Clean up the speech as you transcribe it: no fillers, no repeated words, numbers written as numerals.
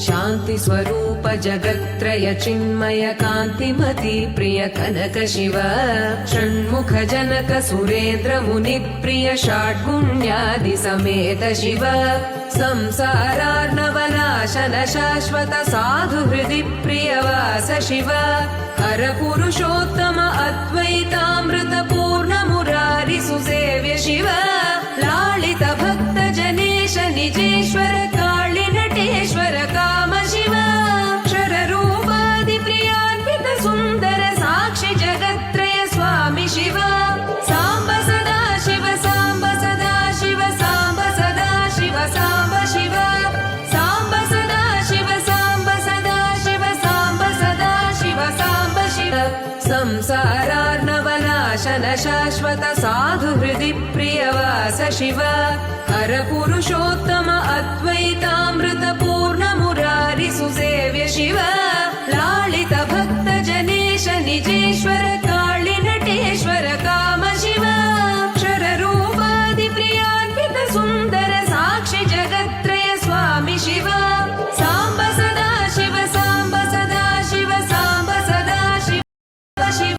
शान्ति स्वरूप जगत्त्रय चिन्मय कान्तिमति प्रिय कनक शिव षण्मुख जनक सुरेन्द्र मुनि प्रिय षड्गुण्यादि समेत शिव संसारार्णवनाशन शाश्वत साधु हृदि प्रियवास शिव हर पुरुषोत्तम अद्वैतामृत पूर्ण मुरारि सुसेव्य शिव लालित भक्त जनेश निजेश्वर काळि नटेश्वर काम शिव क्षररूपादि प्रियान्वित सुन्दर साक्षि जगत्त्रय स्वामि शिव साम्ब सदा शिव साम्ब सदा शिव साम्ब सदा शिव साम्ब शिव साम्ब सदा शिव साम्ब सदा शिव साम्ब सदा शिव साम्ब शिव संसारार्णवनाशन शाश्वत साधु हृदि प्रियवास शिव हर पुरुषोत्तम अद्वैतामृत पूर्ण मुरारि सुसेव्य शिव लालित भक्त जनेश निजेश्वर काळि नटेश्वर काम शिव क्षररूपादि प्रिया